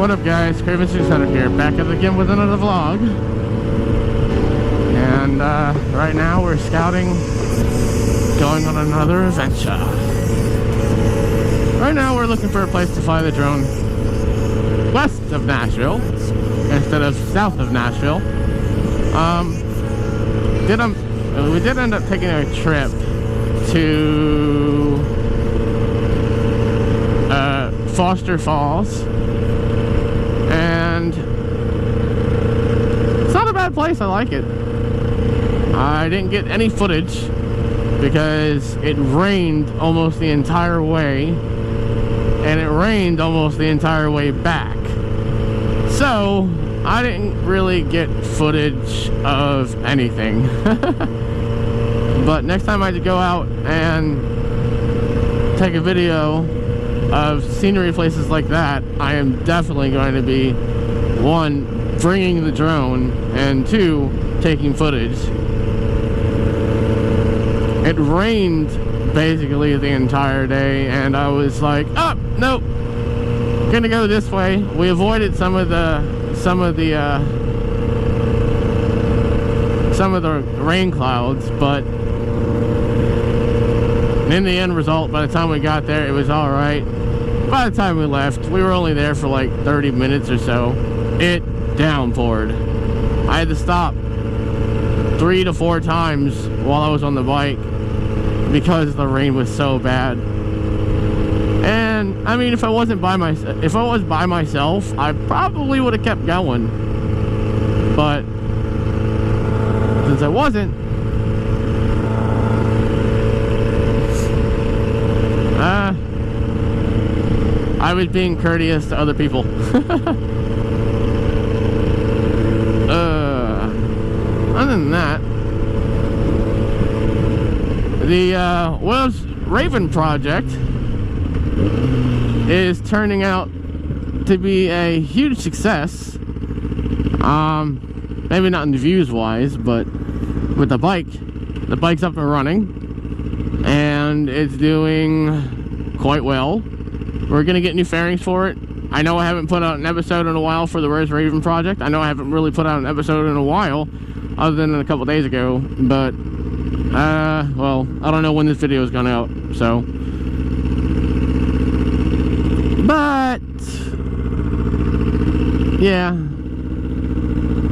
What up, guys? Craven 600 here, back at it again with another vlog. And right now we're scouting, going on another adventure. Right now we're looking for a place to fly the drone west of Nashville instead of south of Nashville. We did end up taking a trip to Foster Falls, and it's not a bad place. I like it. I didn't get any footage because it rained almost the entire way, and it rained almost the entire way back, so I didn't really get footage of anything. But next time I go out and take a video of scenery places like that, I am definitely going to be, one, bringing the drone, and two, taking footage. It rained basically the entire day, and I was like, oh, nope, gonna go this way. We avoided some of the rain clouds, but in the end result, by the time we got there, it was all right. By the time we left, we were only there for like 30 minutes or so. It downpoured. I had to stop 3 to 4 times while I was on the bike because the rain was so bad. And I mean, if I was by myself, I probably would have kept going. But since I wasn't, I was being courteous to other people. Other than that, the Wells Raven project is turning out to be a huge success. Maybe not in the views wise, but with the bike's up and running, and it's doing quite well. We're gonna get new fairings for it. I know I haven't put out an episode in a while for the Where's Raven project. I know I haven't really put out an episode in a while, other than a couple days ago, but well, I don't know when this video is going out, so. But yeah,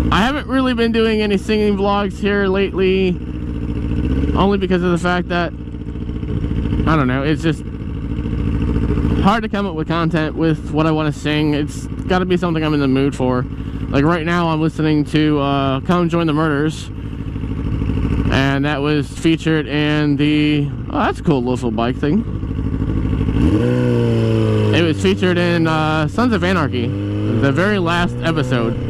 I haven't really been doing any singing vlogs here lately, only because of the fact that, I don't know, it's just hard to come up with content with what I want to sing. It's got to be something I'm in the mood for. Like right now I'm listening to Come Join the Murders, and that was featured in the, oh, that's a cool little bike thing. It was featured in Sons of Anarchy, the very last episode.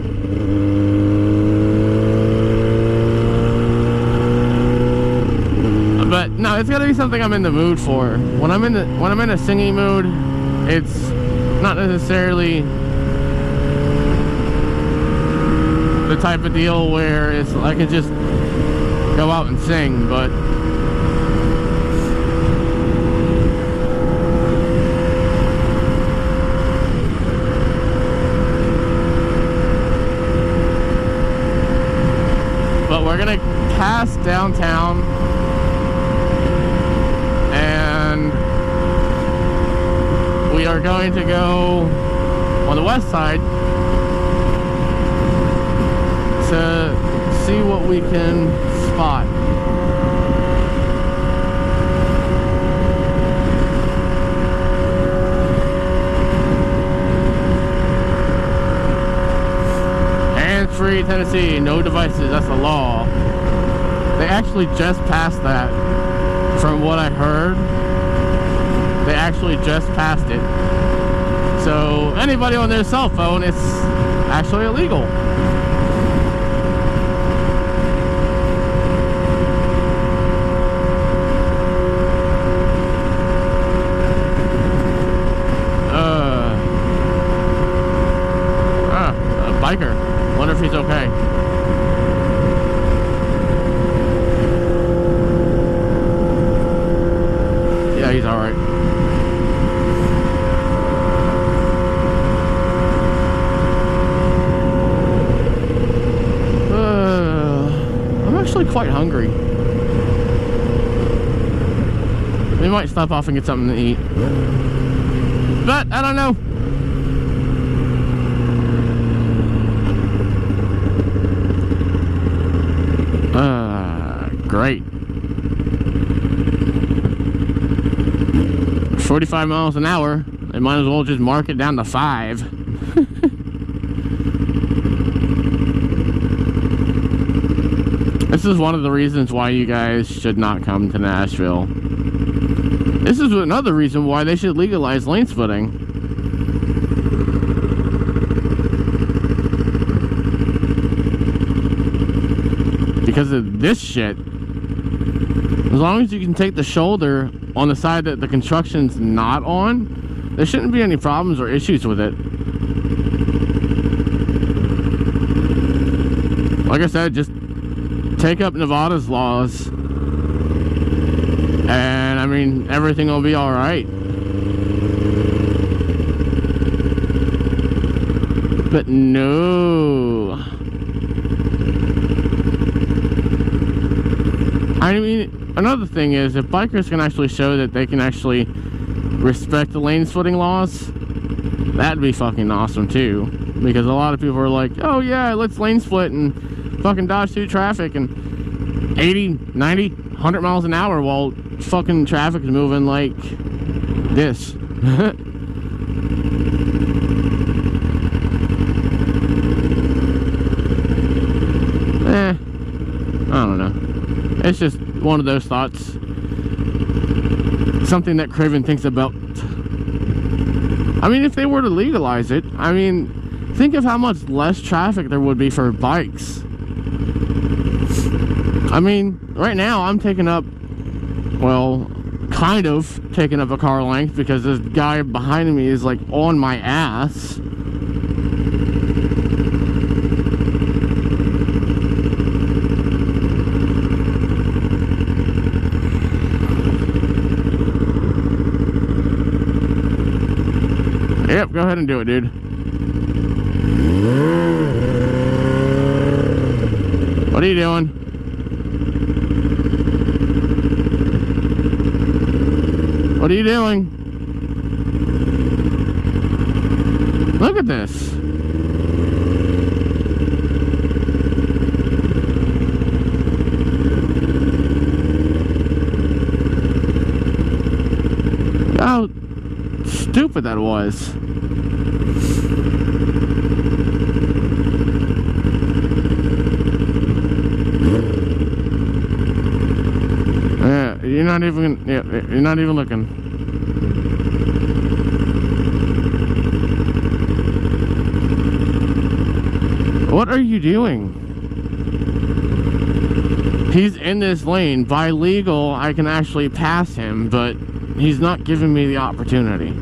But no, it's gotta be something I'm in the mood for. When I'm in a singing mood, it's not necessarily the type of deal where it's I can just go out and sing, but we're gonna pass downtown, and we are going to go on the west side to see what we can spot. Hands-free Tennessee, no devices, that's the law. They actually just passed that, from what I heard. They actually just passed it. So anybody on their cell phone, it's actually illegal. A biker. Wonder if he's okay. Yeah, he's alright. quite hungry. We might stop off and get something to eat. But, I don't know. Great. 45 miles an hour. They might as well just mark it down to 5. This is one of the reasons why you guys should not come to Nashville. This is another reason why they should legalize lane splitting. Because of this shit. As long as you can take the shoulder on the side that the construction's not on, there shouldn't be any problems or issues with it. Like I said, just take up Nevada's laws, and I mean, everything will be all right. But no. I mean, another thing is, if bikers can actually show that they can actually respect the lane splitting laws, that'd be fucking awesome too. Because a lot of people are like, oh yeah, let's lane split and fucking dodge through traffic and 80, 90, 100 miles an hour while fucking traffic is moving like this. I don't know. It's just one of those thoughts. Something that Craven thinks about. I mean, if they were to legalize it, I mean, think of how much less traffic there would be for bikes. I mean, right now I'm taking up, well, kind of taking up a car length because this guy behind me is like on my ass. Yep, go ahead and do it, dude. What are you doing? What are you doing? Look at this. How stupid that was. You're not even, yeah, you're not even looking. What are you doing? He's in this lane. By legal, I can actually pass him, but he's not giving me the opportunity.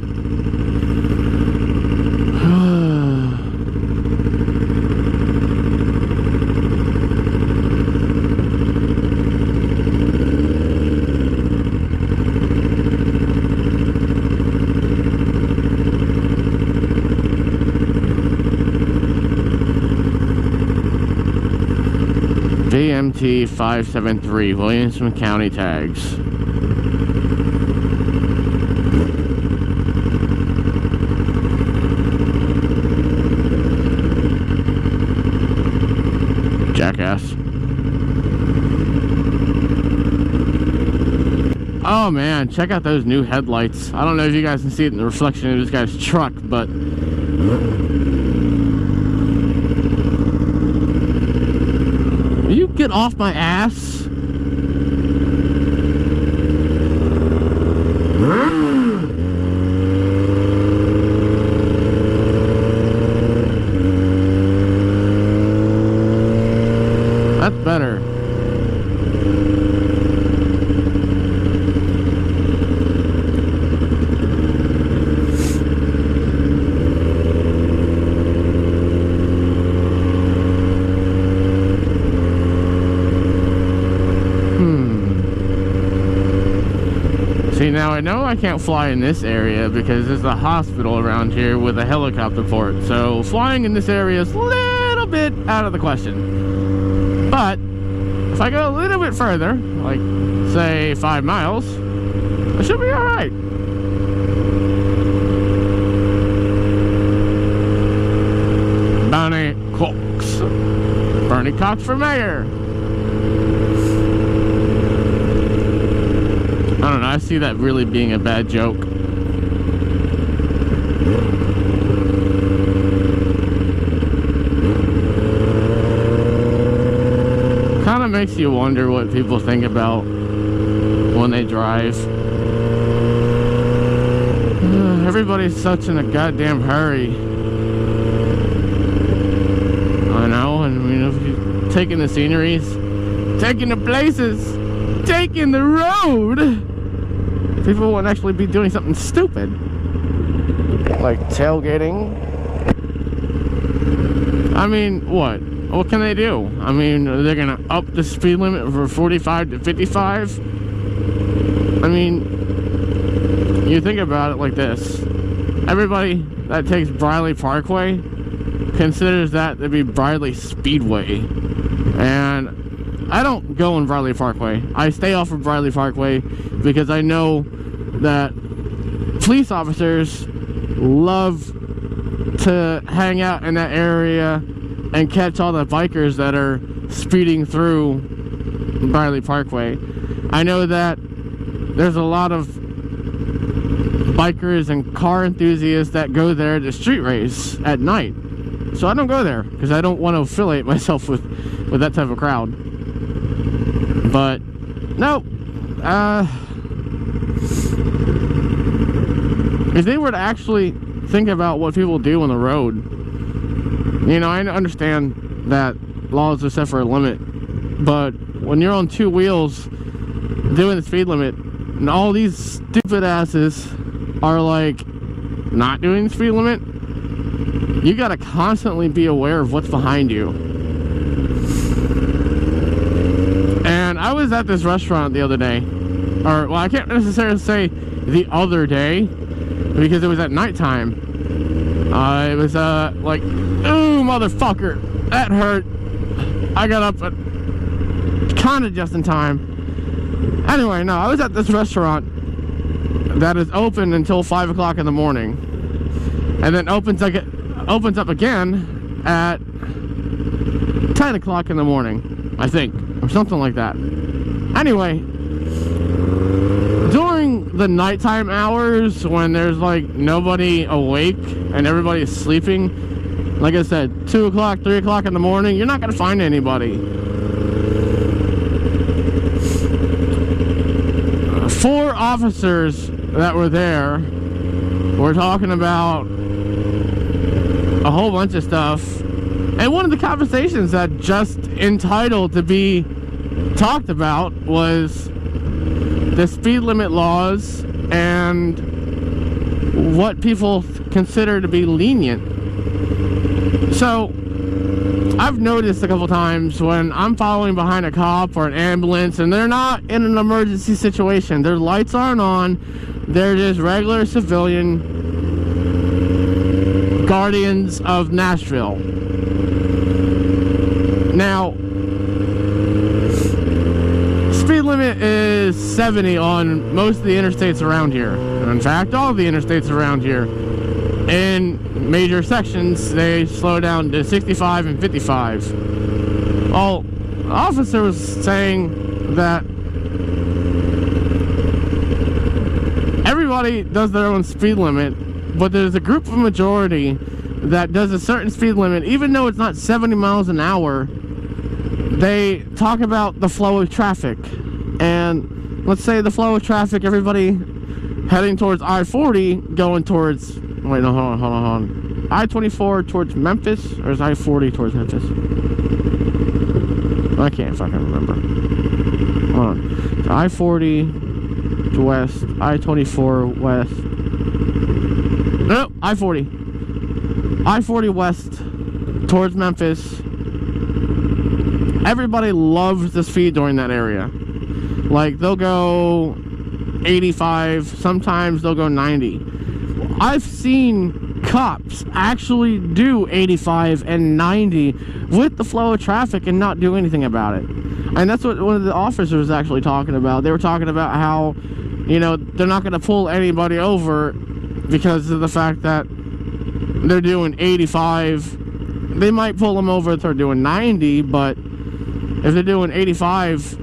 VMT 573, Williamson County tags. Jackass. Oh man, check out those new headlights. I don't know if you guys can see it in the reflection of this guy's truck, but you get off my ass. That's better. See, now I know I can't fly in this area because there's a hospital around here with a helicopter port. So flying in this area is a little bit out of the question. But If I go a little bit further, like say 5 miles, I should be alright. Bernie Cox for mayor. I don't know, I see that really being a bad joke. Kind of makes you wonder what people think about when they drive. Everybody's such in a goddamn hurry. I know, and I mean, if you're taking the sceneries, taking the places, taking the road, people won't actually be doing something stupid. Like tailgating. I mean, what? What can they do? I mean, they're gonna up the speed limit from 45 to 55? I mean, you think about it like this. Everybody that takes Briley Parkway considers that to be Briley Speedway. And I don't go on Briley Parkway. I stay off of Briley Parkway because I know that police officers love to hang out in that area and catch all the bikers that are speeding through Briley Parkway. I know that there's a lot of bikers and car enthusiasts that go there to street race at night. So I don't go there because I don't want to affiliate myself with that type of crowd. But no, if they were to actually think about what people do on the road, you know, I understand that laws are set for a limit, but when you're on two wheels doing the speed limit and all these stupid asses are like not doing the speed limit, you gotta constantly be aware of what's behind you. And I was at this restaurant the other day, or well, I can't necessarily say the other day because it was at nighttime. It was like, ooh, motherfucker, that hurt. I got up at kind of just in time. Anyway, no, I was at this restaurant that is open until 5 o'clock in the morning, and then opens up again at 10 o'clock in the morning, I think, or something like that. Anyway, during the nighttime hours when there's like nobody awake and everybody is sleeping, like I said, 2 o'clock, 3 o'clock in the morning, you're not going to find anybody. 4 officers that were there were talking about a whole bunch of stuff, and one of the conversations that just entitled to be talked about was the speed limit laws and what people consider to be lenient. So I've noticed a couple times when I'm following behind a cop or an ambulance and they're not in an emergency situation, their lights aren't on, they're just regular civilian guardians of Nashville. Now, speed limit is 70 on most of the interstates around here. In fact, all of the interstates around here. In major sections, they slow down to 65 and 55. Well, the officer was saying that everybody does their own speed limit, but there's a group of majority that does a certain speed limit, even though it's not 70 miles an hour. They talk about the flow of traffic, and let's say the flow of traffic, everybody heading towards I-40 going towards, wait, no, hold on. I-24 towards Memphis, or is I-40 towards Memphis? I can't fucking remember. Hold on. So I-40 to west, I-24 west. No, I-40. I-40 west towards Memphis. Everybody loves the speed during that area. Like, they'll go 85, sometimes they'll go 90. I've seen cops actually do 85 and 90 with the flow of traffic and not do anything about it. And that's what one of the officers was actually talking about. They were talking about how, you know, they're not going to pull anybody over because of the fact that they're doing 85. They might pull them over if they're doing 90, but if they're doing 85,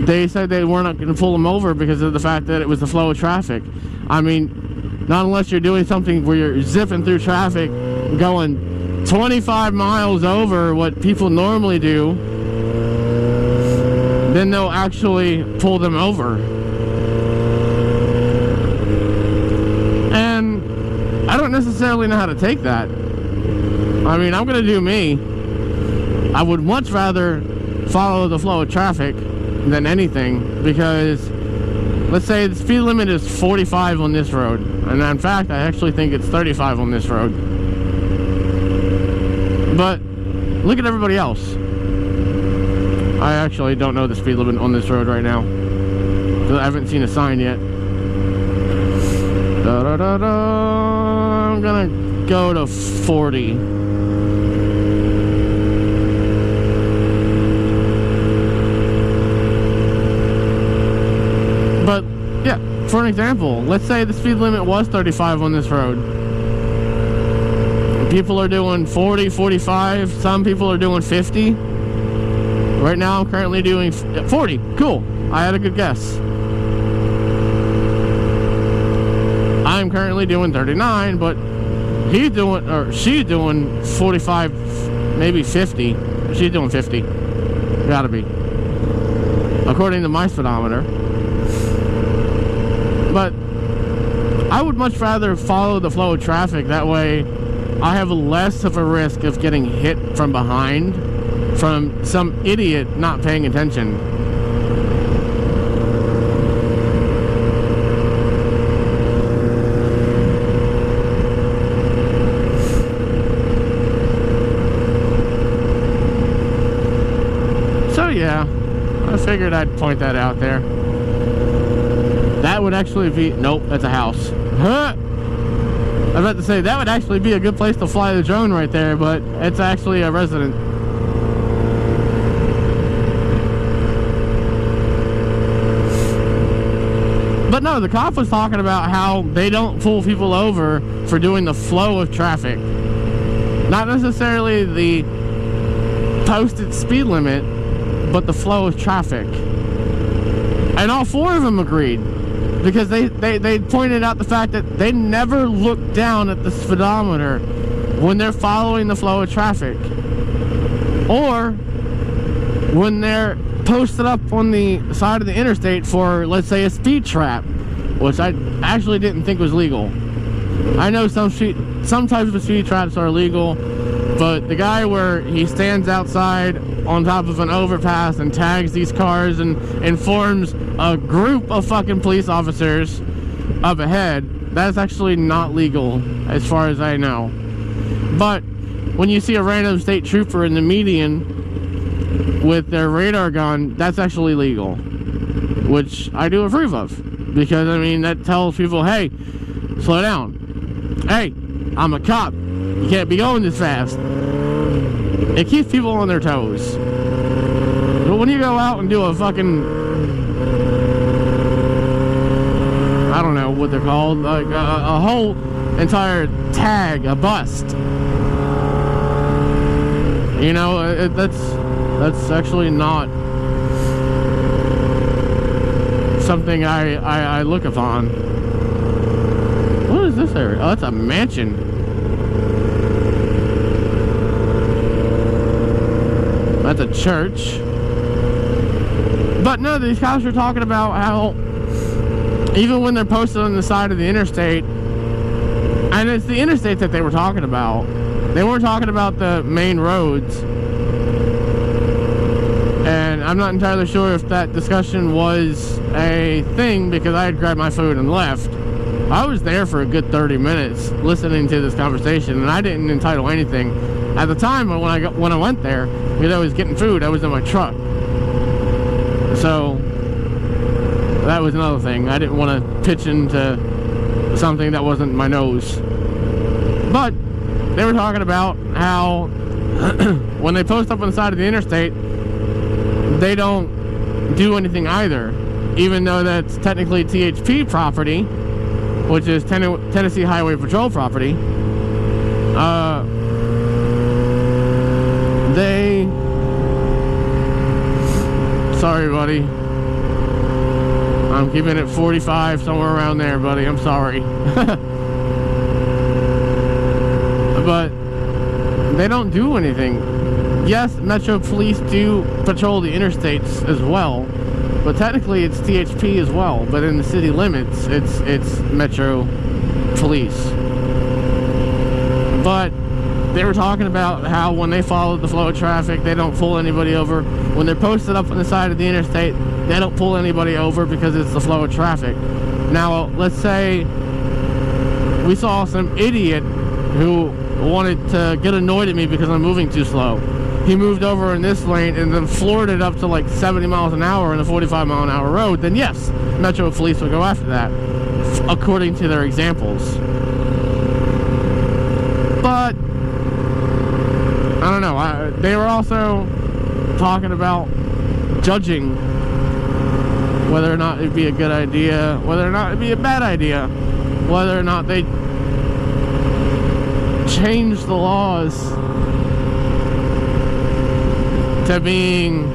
they said they were not going to pull them over because of the fact that it was the flow of traffic. I mean, not unless you're doing something where you're zipping through traffic, going 25 miles over what people normally do, then they'll actually pull them over. And I don't necessarily know how to take that. I mean, I'm going to do me. I would much rather follow the flow of traffic than anything, because let's say the speed limit is 45 on this road, and in fact I actually think it's 35 on this road. But look at everybody else. I actually don't know the speed limit on this road right now, because I haven't seen a sign yet. I'm gonna go to 40. But yeah, for an example, let's say the speed limit was 35 on this road. People are doing 40, 45, some people are doing 50. Right now I'm currently doing 40. Cool, I had a good guess. I'm currently doing 39, but he's doing, or she's doing 45, maybe 50. She's doing 50. Gotta be, according to my speedometer. But I would much rather follow the flow of traffic. That way I have less of a risk of getting hit from behind from some idiot not paying attention. So yeah, I figured I'd point that out there. That would actually be... Nope, that's a house. Huh? I was about to say, that would actually be a good place to fly the drone right there, but it's actually a resident. But no, the cop was talking about how they don't pull people over for doing the flow of traffic. Not necessarily the posted speed limit, but the flow of traffic. And all four of them agreed. Because they pointed out the fact that they never look down at the speedometer when they're following the flow of traffic, or when they're posted up on the side of the interstate for, let's say, a speed trap, which I actually didn't think was legal. I know some types of speed traps are illegal, but the guy where he stands outside on top of an overpass and tags these cars and informs a group of fucking police officers up ahead, that's actually not legal as far as I know. But when you see a random state trooper in the median with their radar gun, that's actually legal, which I do approve of, because I mean that tells people, hey, slow down, hey, I'm a cop, you can't be going this fast. It keeps people on their toes. But when you go out and do a fucking, I don't know what they're called, like a whole entire tag, a bust, you know, that's actually not something I look upon. What is this area? Oh, that's a mansion. That's a church. But no, these cops are talking about how even when they're posted on the side of the interstate, and it's the interstate that they were talking about, they weren't talking about the main roads. And I'm not entirely sure if that discussion was a thing, because I had grabbed my food and left. I was there for a good 30 minutes listening to this conversation, and I didn't entitle anything. At the time when I went there, because I was getting food, I was in my truck. So that was another thing. I didn't want to pitch into something that wasn't my nose. But they were talking about how when they post up on the side of the interstate, they don't do anything either, even though that's technically THP property, which is Tennessee Highway Patrol property. Sorry, buddy. I'm keeping it 45, somewhere around there, buddy. I'm sorry. But they don't do anything. Yes, Metro Police do patrol the interstates as well, but technically it's THP as well. But in the city limits, it's Metro Police. But they were talking about how when they follow the flow of traffic, they don't pull anybody over. When they're posted up on the side of the interstate, they don't pull anybody over because it's the flow of traffic. Now, let's say we saw some idiot who wanted to get annoyed at me because I'm moving too slow. He moved over in this lane and then floored it up to like 70 miles an hour in a 45-mile-an-hour road. Then yes, Metro Police will go after that, according to their examples. But I don't know. They were also talking about judging whether or not it'd be a good idea, whether or not it'd be a bad idea, whether or not they change the laws to being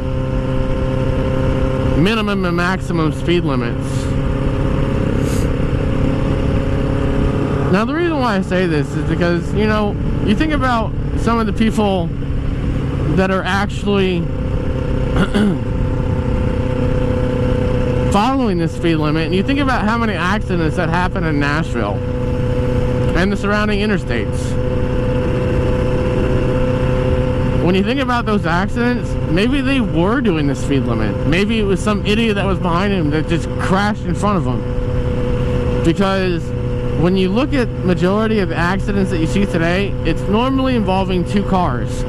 minimum and maximum speed limits. Now, the reason why I say this is because, you know, you think about some of the people that are actually following the speed limit, and you think about how many accidents that happen in Nashville and the surrounding interstates. When you think about those accidents, maybe they were doing the speed limit. Maybe it was some idiot that was behind him that just crashed in front of him. Because when you look at majority of the accidents that you see today, it's normally involving two cars.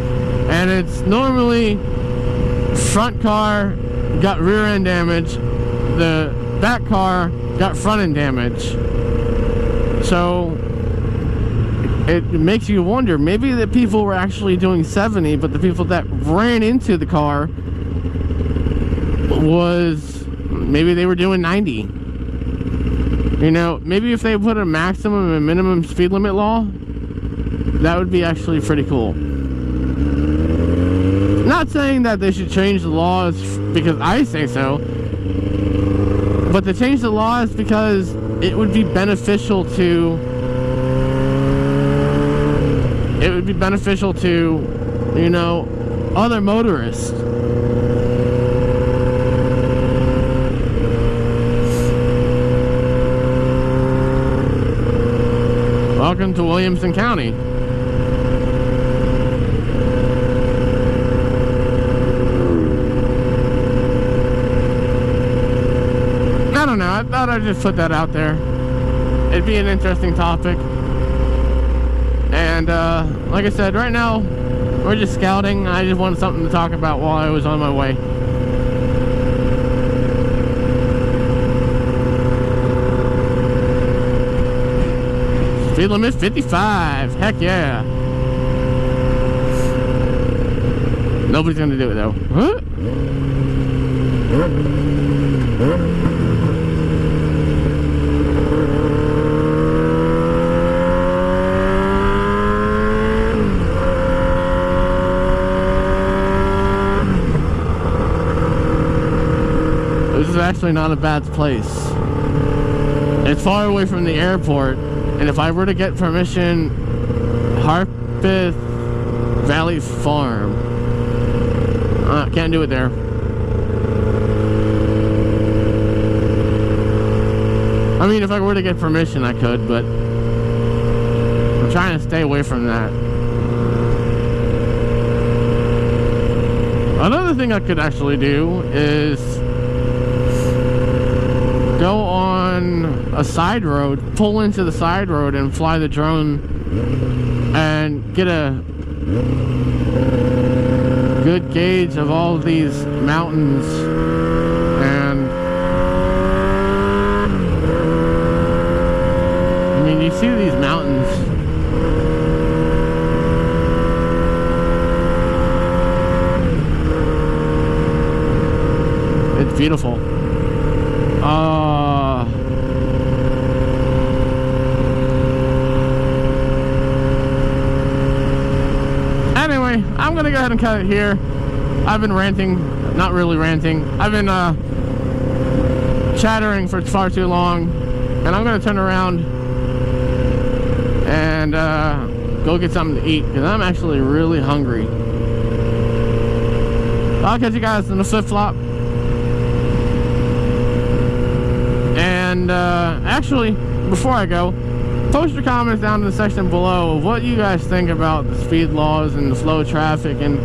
And it's normally front car got rear end damage, the back car got front end damage. So it makes you wonder, maybe the people were actually doing 70, but the people that ran into the car maybe they were doing 90. You know, maybe if they put a maximum and minimum speed limit law, that would be actually pretty cool. Not saying that they should change the laws because I say so, but to change the laws because it would be beneficial to you know, other motorists. Welcome to Williamson County. I don't know, I thought I'd just put that out there. It'd be an interesting topic. And like I said, right now we're just scouting. I just wanted something to talk about while I was on my way. Speed limit 55. Heck yeah. Nobody's gonna do it though. Huh? This is actually not a bad place. It's far away from the airport. And if I were to get permission, Harpeth Valley Farm. Can't do it there. I mean, if I were to get permission, I could, but I'm trying to stay away from that. Another thing I could actually do is go on a side road, pull into the side road and fly the drone and get a good gauge of all of these mountains. And I mean, you see these mountains. Beautiful. Anyway, I'm gonna go ahead and cut it here. I've been ranting, not really ranting. I've been chattering for far too long, and I'm gonna turn around and go get something to eat, because I'm actually really hungry. I'll catch you guys in the flip-flop. And actually, before I go, post your comments down in the section below of what you guys think about the speed laws and the flow of traffic and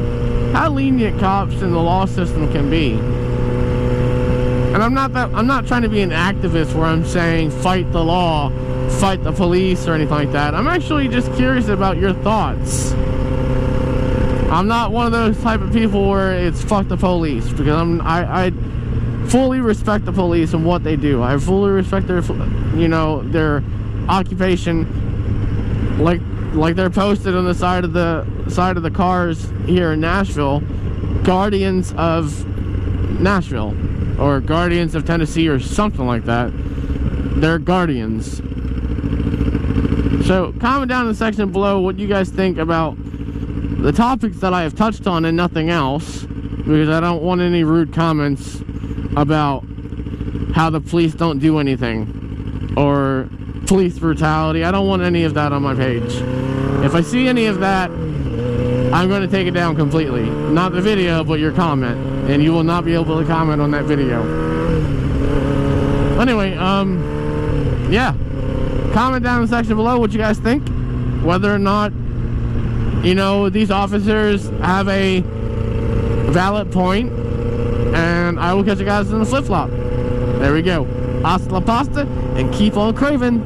how lenient cops and the law system can be. And I'm not trying to be an activist where I'm saying fight the law, fight the police, or anything like that. I'm actually just curious about your thoughts. I'm not one of those type of people where it's fuck the police, because I fully respect the police and what they do. I fully respect their, you know, their occupation, like they're posted on the side of the cars here in Nashville, Guardians of Nashville, or Guardians of Tennessee, or something like that. They're guardians. So comment down in the section below what you guys think about the topics that I have touched on and nothing else, because I don't want any rude comments about how the police don't do anything or police brutality. I don't want any of that on my page. If I see any of that, I'm going to take it down completely. Not the video, but your comment, and you will not be able to comment on that video. Anyway, yeah, comment down in the section below what you guys think, whether or not, you know, these officers have a valid point, and I will catch you guys in the flip-flop. There we go. Hasta la pasta, and keep on craving.